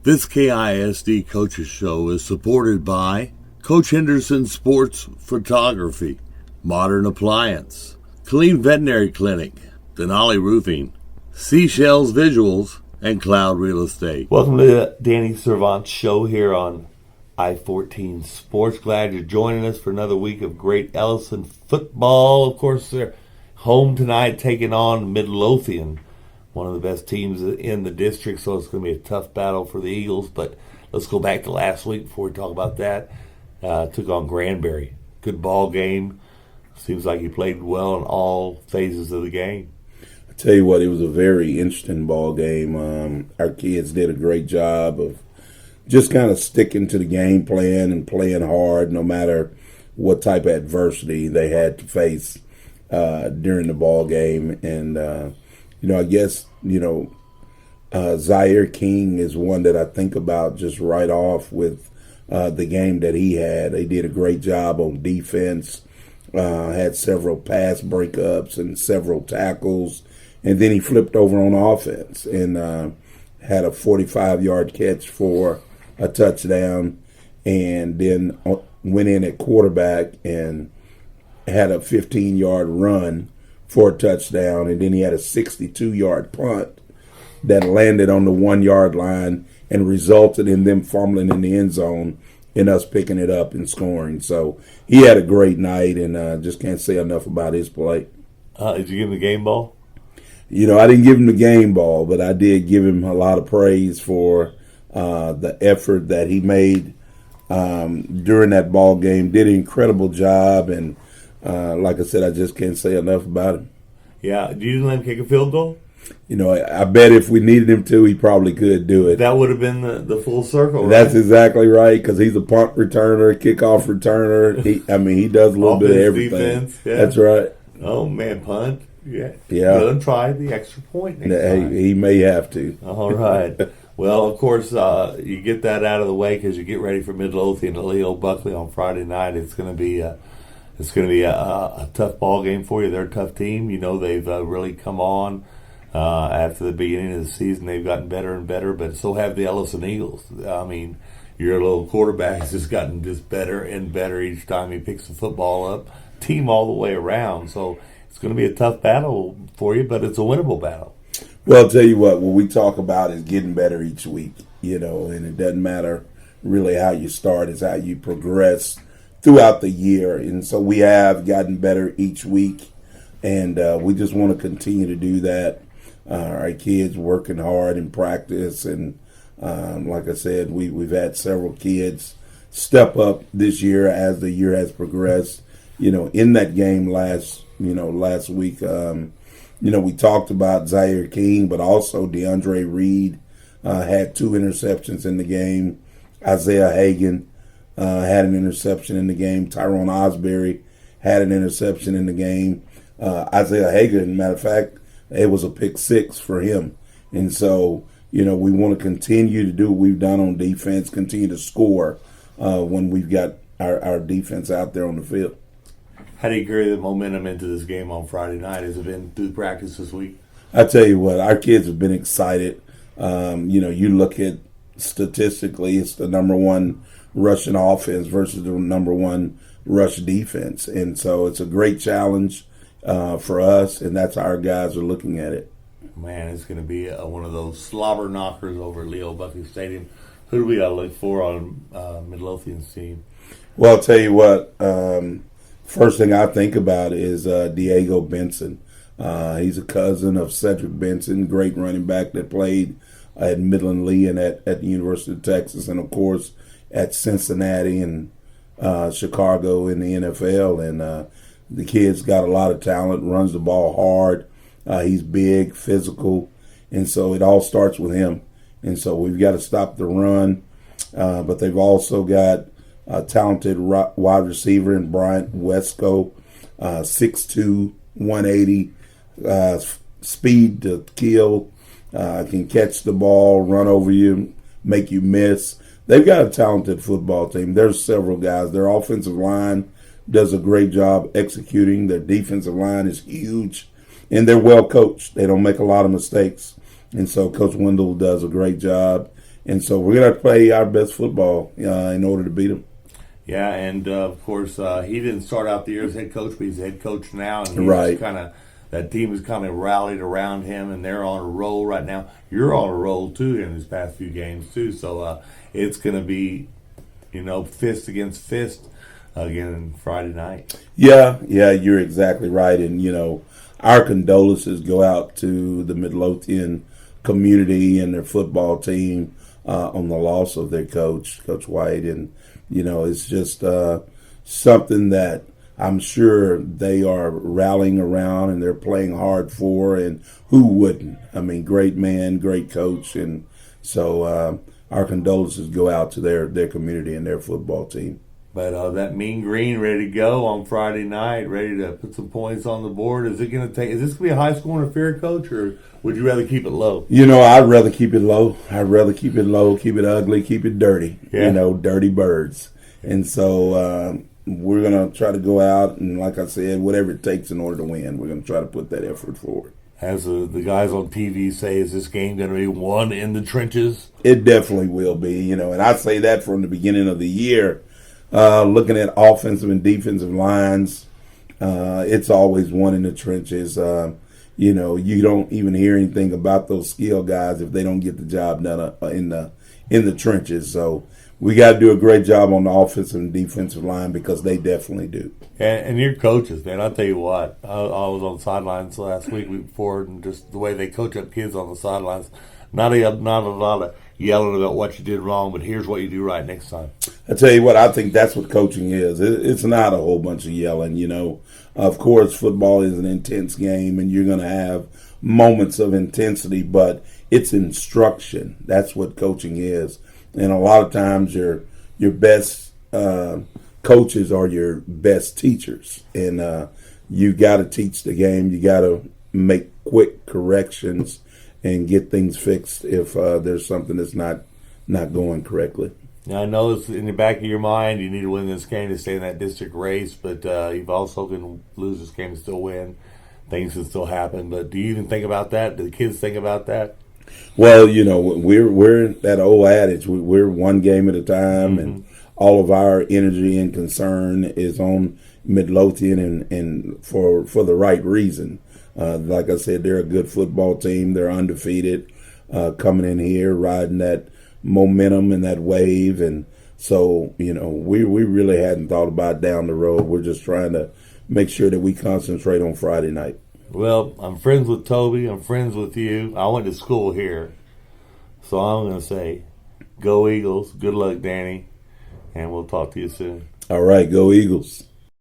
This KISD Coaches Show is supported by Coach Henderson Sports Photography, Modern Appliance, Clean Veterinary Clinic, Denali Roofing, Seashells Visuals, and Cloud Real Estate. Welcome to the Danny Servance Show here on I-14 Sports. Glad you're joining us for another week of great Ellison football. Of course, they're home tonight taking on Midlothian, one of the best teams in the district, so it's going to be a tough battle for the Eagles. But let's go back to last week before we talk about that. Took on Granbury. Good ball game. Seems like he played well in all phases of the game. I tell you what, it was a very interesting ball game. Our kids did a great job of just kind of sticking to the game plan and playing hard no matter what type of adversity they had to face during the ball game. And I guess, Zaire King is one that I think about just right off with the game that he had. They did a great job on defense, had several pass breakups and several tackles, and then he flipped over on offense and had a 45-yard catch for a touchdown, and then went in at quarterback and had a 15-yard run for a touchdown, and then he had a 62-yard punt that landed on the 1-yard line and resulted in them fumbling in the end zone and us picking it up and scoring. So he had a great night, and just can't say enough about his play. Did you give him the game ball? I didn't give him the game ball, but I did give him a lot of praise for the effort that he made during that ball game. Did an incredible job, and like I said, I just can't say enough about him. Yeah. You didn't let him kick a field goal? I bet if we needed him to, he probably could do it. That would have been the full circle, right? That's exactly right, because he's a punt returner, kickoff returner. He does a little bit of everything. Defense, yeah. That's right. Oh, man, punt. Yeah. Yeah. Go try the extra point next time. He may have to. All right. Well, of course, you get that out of the way because you get ready for Midlothian and Leo Buckley on Friday night. It's going to be a tough ball game for you. They're a tough team. They've really come on after the beginning of the season. They've gotten better and better, but so have the Ellison Eagles. Your little quarterback has just gotten just better and better each time he picks the football up. Team all the way around. So it's going to be a tough battle for you, but it's a winnable battle. Well, I'll tell you what we talk about is getting better each week, and it doesn't matter really how you start, it's how you progress throughout the year. And so we have gotten better each week, and we just want to continue to do that. Our kids working hard in practice, and like I said, we've had several kids step up this year as the year has progressed. In that game last week, we talked about Zaire King, but also DeAndre Reed had 2 interceptions in the game. Isaiah Hagan had an interception in the game. Tyrone Osbury had an interception in the game. Isaiah Hagan, matter of fact, it was a pick 6 for him. And so, we want to continue to do what we've done on defense, continue to score when we've got our defense out there on the field. How do you carry the momentum into this game on Friday night? Has it been through practice this week? I tell you what, our kids have been excited. You look at statistically, it's the number 1 rushing offense versus the number 1 rush defense. And so it's a great challenge for us, and that's how our guys are looking at it. Man, it's going to be one of those slobber knockers over at Leo Buckley Stadium. Who do we got to look for on Midlothian's team? Well, I'll tell you what, first thing I think about is Diego Benson. He's a cousin of Cedric Benson, great running back that played at Midlothian at the University of Texas, and of course at Cincinnati and Chicago in the NFL. And the kid's got a lot of talent, runs the ball hard. He's big, physical, and so it all starts with him. And so we've got to stop the run, but they've also got a talented wide receiver in Bryant Wesco, 6'2", 180, speed to kill, can catch the ball, run over you, make you miss. They've got a talented football team. There's several guys. Their offensive line does a great job executing. Their defensive line is huge, and they're well coached. They don't make a lot of mistakes. And so Coach Wendell does a great job. And so we're going to play our best football in order to beat them. Yeah, and of course, he didn't start out the year as head coach, but he's head coach now, and he's Right. that team has kind of rallied around him, and they're on a roll right now. You're on a roll too in these past few games too, so it's going to be, fist against fist again Friday night. Yeah, you're exactly right. And, our condolences go out to the Midlothian community and their football team on the loss of their coach, Coach White. And, it's just something that I'm sure they are rallying around and they're playing hard for. And who wouldn't? I mean, great man, great coach. And so our condolences go out to their community and their football team. But that mean green ready to go on Friday night, ready to put some points on the board. Is this going to be a high scoring affair, Coach, or would you rather keep it low? I'd rather keep it low. Keep it ugly, keep it dirty. Yeah. Dirty birds. And so we're going to try to go out and, like I said, whatever it takes in order to win, we're going to try to put that effort forward. As the guys on TV say, is this game going to be won in the trenches? It definitely will be, and I say that from the beginning of the year. Looking at offensive and defensive lines, it's always one in the trenches. You don't even hear anything about those skill guys if they don't get the job done in the trenches. So we got to do a great job on the offensive and defensive line because they definitely do. And your coaches, man, I'll tell you what. I was on the sidelines last week before, and just the way they coach up kids on the sidelines, not a lot of yelling about what you did wrong, but here's what you do right next time. I tell you what, I think that's what coaching is. It's not a whole bunch of yelling, Of course, football is an intense game, and you're going to have moments of intensity, but it's instruction. That's what coaching is. And a lot of times your best coaches are your best teachers. And you got to teach the game. You got to make quick corrections and get things fixed if there's something that's not going correctly. Now, I know it's in the back of your mind, you need to win this game to stay in that district race, but you've also can lose this game and still win. Things can still happen. But do you even think about that? Do the kids think about that? Well, we're that old adage. We're one game at a time, and all of our energy and concern is on Midlothian, and for the right reason. Like I said, they're a good football team. They're undefeated, coming in here, riding that momentum and that wave. And so, we really hadn't thought about down the road. We're just trying to make sure that we concentrate on Friday night. Well, I'm friends with Toby. I'm friends with you. I went to school here. So I'm going to say, go Eagles. Good luck, Danny. And we'll talk to you soon. All right, go Eagles.